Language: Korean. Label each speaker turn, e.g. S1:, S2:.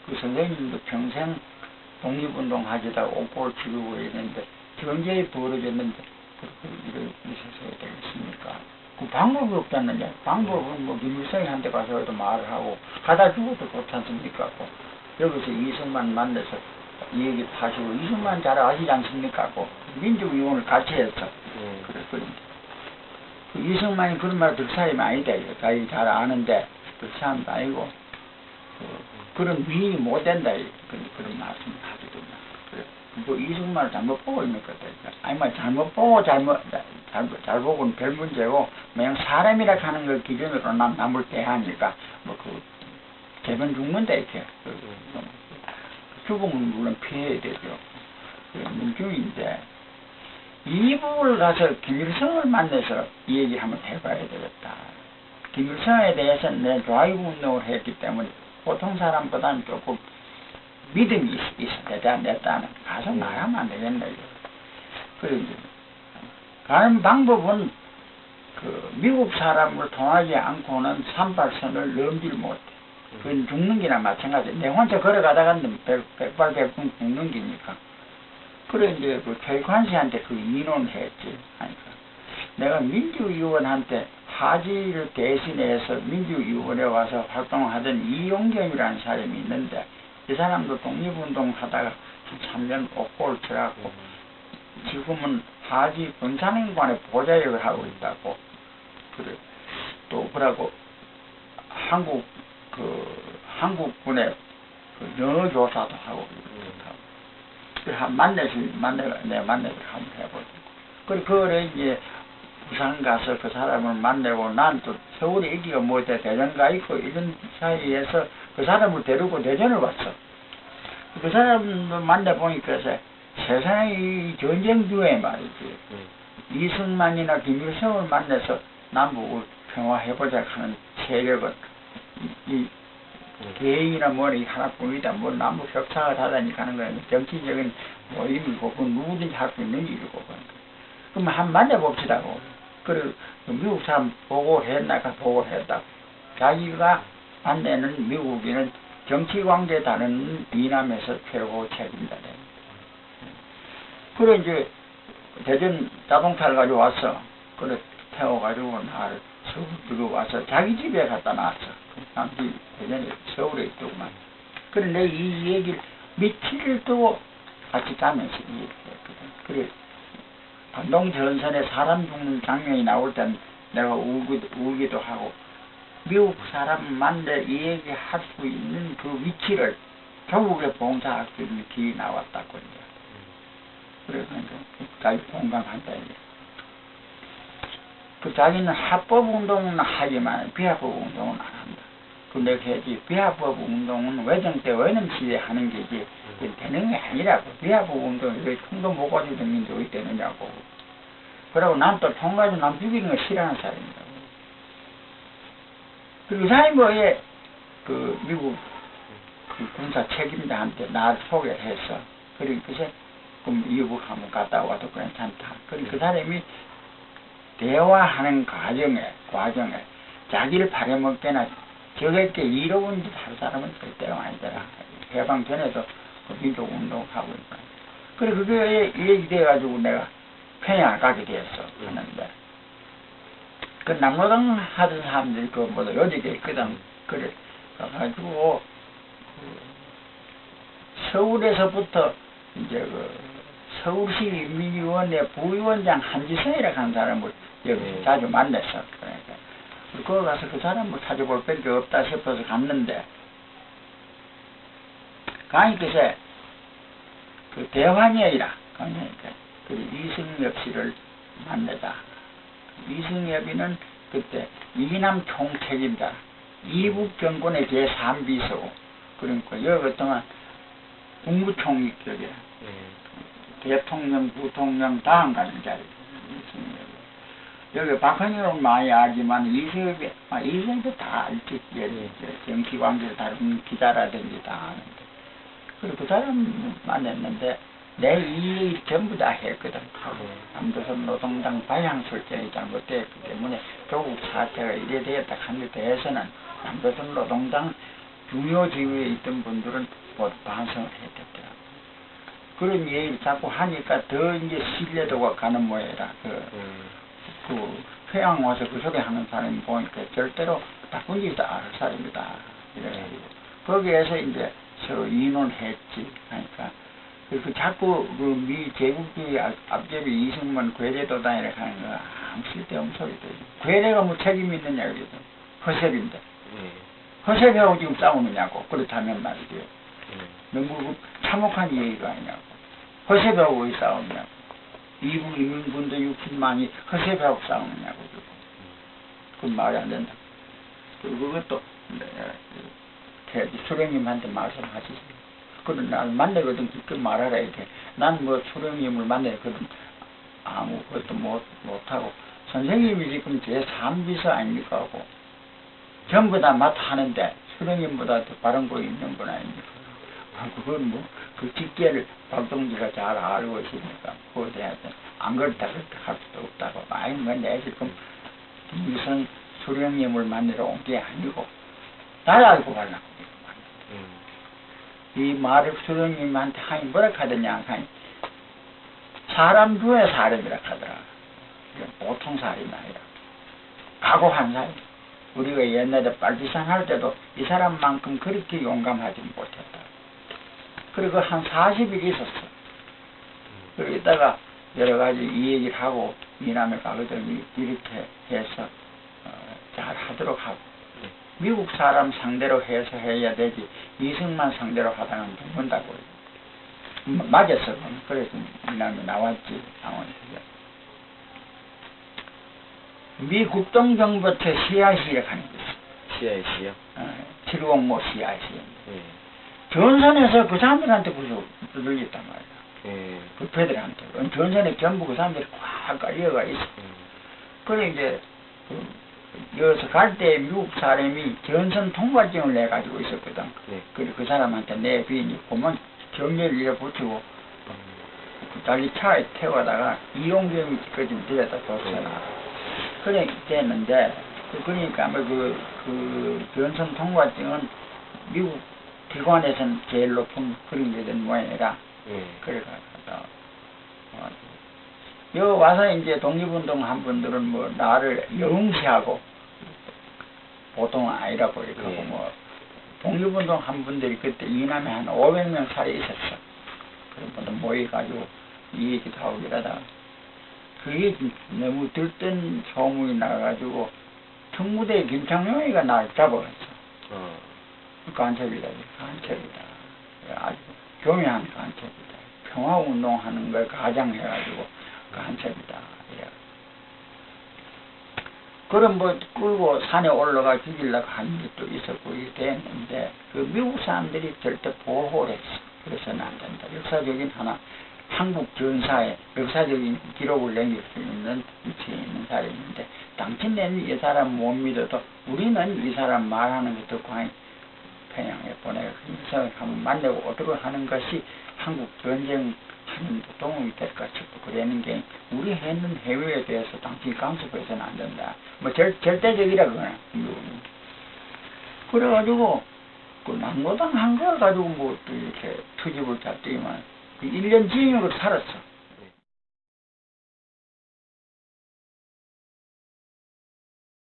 S1: 그 선생님도 평생 독립운동 하시다가 옥고를 치르고 있는데 경제에 벌어졌는데 이렇게 있어야 되겠습니까? 그 방법이 없잖느냐. 방법은 뭐 김일성한테 가서도 말을 하고 가다 죽어도 그렇지 않습니까? 여기서 이승만 만나서 이 얘기 하시고 이승만 잘 아시지 않습니까? 민주위원을 같이 했어. 그랬거든요. 그 이승만이 그런 말 들 사람이 아니다. 자기 잘 아는데 그 사람도 아니고 그런 위인이 못 된다. 그런 말씀을 하거든요. 그래. 뭐 이승만을 잘못 보고 있는 거다. 아니 뭐 잘못 보고 잘 보고는 별 문제고 그냥 사람이라 하는 걸 기준으로 남을 대하니까 뭐 그 개변 죽는다 이렇게. 죽음은 물론 피해야 되죠. 민중인데 이북을 가서 김일성을 만나서 이 얘기 한번 해봐야 되겠다. 김일성에 대해서는 내 좌익 운동을 했기 때문에 보통 사람보다는 조금 믿음이 있어야 됐다는 가서 말하면 안 되겠네. 그래 이제 가는 방법은 그 미국 사람을 통하지 않고는 산발선을 넘질 못해. 그건 죽는 기나 마찬가지야. 내 혼자 걸어가다가는 백발백중 죽는 기니까. 그래 이제 그 최익환 씨한테 그 인원을 했지. 그러니까 내가 민주위원한테 하지를 대신해서 민주위원회 와서 활동하던 이용경이라는 사람이 있는데 이 사람도 독립운동 하다가 한 3년 옥고를 쳐갖고 지금은 하지 군사행관의 보좌역을 하고 있다고. 그래 또 그러고 한국군의 그 영어 조사도 하고 그렇다고. 그래 한 내가 만나서 한번 해보고. 그래 이제 부산 가서 그 사람을 만나고 난 또 서울에 있기가 못해 대전 가 있고 이런 사이에서 그 사람을 데리고 대전을 왔어. 그 사람을 만나보니까 세상의 전쟁 중에 말이지. 이승만이나 김일성을 만나서 남북을 평화해보자 하는 세력은 이 개인이나 뭐니 하나뿐이다. 뭐 남북 협상을 하다니까 하는 거는 정치적인 모임이고 그 누구든지 할 수 있는 일이고. 그럼 한번 만나봅시다고. 그리고 미국 사람 보고를 했나가 보고를 했다고. 자기가 만나는 미국인은 정치관계 다른 이남에서 최고 책임자래. 그래 이제 대전 자동차를 가지고 왔어. 그래 태워가지고 나를 서울 들어와서 자기 집에 갖다 놨어. 남집 대전에 서울에 있더구만. 그래 내가 이 얘기를 며칠을 두고 같이 가면서 이 얘기를 했거든. 그래 반동전선에 사람 죽는 장면이 나올 땐 내가 울기도 하고 미국 사람 만나 이 얘기 할 수 있는 그 위치를 조국에 봉사할 수 있는 길이 나왔다고 이제. 그래서 자기 공감한다 이제. 그 자기는 합법 운동은 하지만 비합법 운동은 안 한다. 그 내가 해야지 비합법 운동은 외정 때 외놈 시대 하는 게지 되는 게 아니라고. 비합법 운동이 왜 총도 못 가지고 다니는데 왜 되느냐고. 그러고 난 또 총 가지고 남 죽이는 걸 싫어하는 사람이라고. 그리고 이 사람이 뭐에 그 미국 그 군사 책임자한테 나를 소개했어. 그리고 그래서 그럼 미국 한번 갔다 와도 괜찮다. 그리고 그 사람이 대화하는 과정에 자기를 팔아먹거나 저렇게 이로운 짓 할 사람은 절대로 아니더라. 해방 전에도 그 민족운동하고 있고. 그래 그게 얘기돼가지고 내가 평양을 가게 됐어. 하는데 그 남로당 하던 사람들이 그 뭐다 요직에 있거든. 그래 가가지고 서울에서부터 이제 그 서울시 민주위원회 부위원장 한지성이라고 하는 사람을 여기 자주 만났어. 그러니까 거기 가서 그 사람을 찾아볼 밖에 없다 싶어서 갔는데 가니까 그 대환이이라 그러니까 그 이승엽 씨를 만나다. 이승엽이는 그때 이남 총책임자 이북 정권의 제3비서 그러니까 여기 그동안 국무총리격이야. 대통령, 부통령 다 안 가는 자리. 여기 박헌영은 많이 알지만 이승엽도 다 알지. 정치 관계를 다룬 기자라든지 다 아는데. 그리고 그 사람 만났는데 내 이 전부 다 했거든. 남조선 노동당 방향설정이 잘못됐기 때문에 조국 사태가 이래 되었다 하는 데 대해서는 남조선 노동당 중요 지위에 있던 분들은 모두 반성을 해줬더라고요. 그런 얘기를 자꾸 하니까 더 이제 신뢰도가 가는 모양이라, 그 회양 와서 그 소리 하는 사람이 보니까 절대로 나쁜 짓도 안 할 사람이다. 이래가지고. 거기에서 이제 서로 이논했지. 하니까. 그 자꾸 그 미 제국주의 앞제비 이승만 괴뢰도단이라 하는 거 아무 쓸데없는 소리들. 괴뢰가 뭐 책임이 있느냐, 그래도. 허셉인데. 허셉하고 지금 싸우느냐고. 그렇다면 말이죠. 너무 참혹한 얘기가 아니냐고. 허셉하고 왜 싸우느냐고. 이북 인민군도 60만이 허셉하고 싸우느냐고. 그건 말이 안 된다. 그리고 그것도 수령님한테 말씀하시죠. 그런 날 만나거든 그렇게 말하라 이렇게. 난 뭐 수령님을 만나거든 아무것도 못하고 선생님이 지금 제 3비서 아닙니까 하고 전부 다 맡아하는데 수령님보다 더 바른 거 있는 분 아닙니까? 그건 뭐 그 직계를 박동지가 잘 알고 있으니까 그거에 대해서 안 그렇다 그렇게 할 수도 없다고. 아니 뭐 내가 지금 김일성 수령님을 만나러 온 게 아니고 날 알고 가려고 이 말을 수령님한테 하니 뭐라 하더냐 하니 사람 중에 사람이라 하더라. 보통 사람이 아니라 각오한 사람. 우리가 옛날에 빨치산 할 때도 이 사람만큼 그렇게 용감하지 못했다. 그리고 한 40일 있었어. 그리고 이따가 여러 가지 이 얘기를 하고 미남에 가거든 이렇게 해서 잘 하도록 하고 미국 사람 상대로 해서 해야 되지 이승만 상대로 하다가는 죽는다고 맞았어. 그래서 미남에 나왔지. 미 국동정부부터 CIA 가는 거지.
S2: CIC요?
S1: 705 CIA. 전선에서 그 사람들한테 두들렸단 말이야. 그 패들한테. 전선에 전부 그 사람들이 꽉 깔려가 있어. 그래 이제 여기서 갈 때 미국 사람이 전선 통과증을 내가지고 있었거든. 그래 그 사람한테 내 비행기 보면 경렬을 이래 붙이고 달리 차에 태워다가 이용경까지 데려다 줬잖아. 그래 됐는데 그러니까 뭐 그 전선 통과증은 미국 기관에서는 제일 높은 그런 게 된 모양이라. 그래가지고 여기 와서 이제 독립운동 한 분들은 뭐 나를 영시하고 보통 아니라고 이렇게 하고 뭐 독립운동 한 분들이 그때 이남에 한 500명 살에 있었어. 그런 분들 모여가지고 이 얘기도 하고 이러다가 그게 너무 들뜬 소문이 나가지고 청무대 김창룡이가 날 잡아갔어. 간첩이다. 아주 교묘한 간첩이다. 평화운동하는 걸 가장해가지고 간첩이다. 그럼 뭐 끌고 산에 올라가 죽이려고 하는 것도 있었고 이렇게 했는데 그 미국 사람들이 절대 보호를 했어. 그래서는 안 된다. 역사적인 하나 한국 전사에 역사적인 기록을 남길 수 있는 위치에 있는 사람인데 당신네는 이 사람 못 믿어도 우리는 이 사람 말하는 것 듣고 평양에 보내서 한번 만나고 오도록 하는 것이 한국 전쟁 하는 도움이 될까 싶고 그러는 게 우리 했는 해외에 대해서 당신이 간섭해서는 안 된다. 뭐 절대적이라 그거는. 그래가지고 그 남고당 한 걸 가지고 뭐 또 이렇게 투집을 잡더니만 그 1년 징역을 살았어.